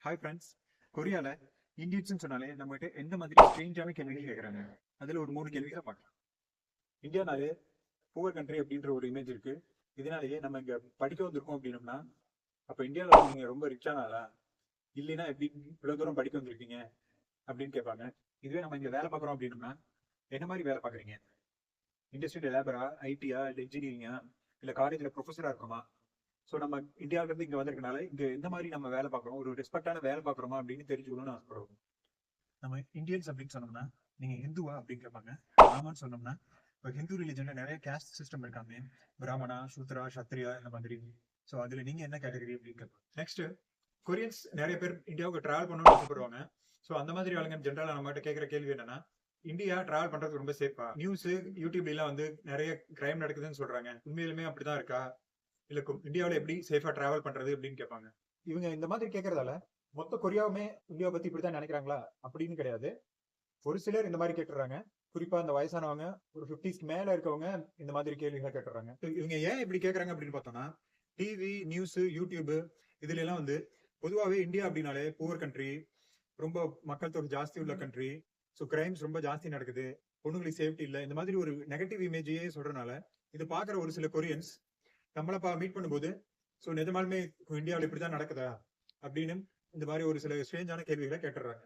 Hi friends. கொரியால இந்தியன்ஸ்னு சொன்னாலே நம்மகிட்ட எந்த மாதிரி ஸ்ட்ரேஞ்சான கேள்விகள் கேட்குறாங்க. அதில் ஒரு 3 கேள்விகளை பார்க்கலாம். இந்தியானாலே புவர் கண்ட்ரி அப்படின்ற ஒரு இமேஜ் இருக்கு. இதனாலேயே நம்ம இங்கே படிக்க வந்திருக்கோம் அப்படின்னோம்னா, அப்போ இந்தியாவில் நீங்கள் ரொம்ப ரிச்சான ஆளா, இல்லைன்னா எப்படி இவ்வளோ தூரம் படிக்க வந்திருக்கீங்க அப்படின்னு கேட்பாங்க. இதுவே நம்ம இங்கே வேலை பார்க்குறோம் அப்படின்னோம்னா, என்ன மாதிரி வேலை பார்க்குறீங்க? இண்டஸ்ட்ரியல் லேபரா, ஐடியா, இல்லை இன்ஜினியரிங்கா, இல்லை காலேஜில் ப்ரொஃபஸராக இருக்குமா? ஸோ நம்ம இந்தியாவிலேருந்து இங்கே வந்திருக்கனால இங்கே எந்த மாதிரி நம்ம வேலை பார்க்குறோம், ஒரு ரெஸ்பெக்டான வேலை பார்க்குறோமா அப்படின்னு தெரிஞ்சுக்கணும்னு ஆசைப்படுவோம். நம்ம இந்தியன்ஸ் அப்படின்னு சொன்னோம்னா, நீங்கள் ஹிந்துவா அப்படின்னு கேட்பாங்க. ஆமான்னு சொன்னோம்னா, இப்போ ஹிந்து ரிலிஜனில் நிறைய கேஸ்ட் சிஸ்டம் இருக்காங்க. பிராமணா, சூத்ரா, சத்ரியா இந்த மாதிரி. ஸோ அதில் நீங்கள் என்ன கேட்டகரி அப்படின்னு கேட்பாங்க. நெக்ஸ்ட், கொரியன்ஸ் நிறைய பேர் இந்தியாவுக்கு ட்ராவல் பண்ணணும்னு ஆசைப்படுவாங்க. ஸோ அந்த மாதிரி ஆளுங்க ஜென்ரலாக நம்மகிட்ட கேட்குற கேள்வி என்னன்னா, இந்தியா டிராவல் பண்றது ரொம்ப சேஃபா? நியூஸ் யூடியூப்ல எல்லாம் வந்து நிறைய கிரைம் நடக்குதுன்னு சொல்றாங்க. உண்மையிலுமே அப்படிதான் இருக்கா? இல்ல இந்தியாவில எப்படி சேஃபா டிராவல் பண்றது அப்படின்னு கேட்பாங்க. இவங்க இந்த மாதிரி கேட்கறதால மொத்த கொரியாவுமே இந்தியாவை பத்தி இப்படித்தான் நினைக்கிறாங்களா அப்படின்னு கிடையாது. ஒரு சிலர் இந்த மாதிரி கேட்டுறாங்க. குறிப்பா இந்த வயசானவங்க, ஒரு 50s மேல இருக்கவங்க இந்த மாதிரி கேள்விகளை கேட்டுறாங்க. இவங்க ஏன் இப்படி கேட்கறாங்க அப்படின்னு பார்த்தோம்னா, டிவி, நியூஸ், யூடியூப் இதுல எல்லாம் வந்து பொதுவாகவே இந்தியா அப்படின்னாலே புவர் கண்ட்ரி, ரொம்ப மக்கள் தொகை ஜாஸ்தி உள்ள கண்ட்ரி, ஸோ கிரைம்ஸ் ரொம்ப ஜாஸ்தி நடக்குது, பொண்ணுங்களுக்கு சேஃப்டி இல்லை, இந்த மாதிரி ஒரு நெகட்டிவ் இமேஜையே சொல்றதுனால இது பாக்குற ஒரு சில கொரியன்ஸ் நம்மளப்பா மீட் பண்ணும்போது, ஸோ நிஜமாலுமே இந்தியாவில் இப்படிதான் நடக்குதா அப்படின்னு இந்த மாதிரி ஒரு சில ஸ்ட்ரேஞ்சான கேள்விகளை கேட்டுறாங்க.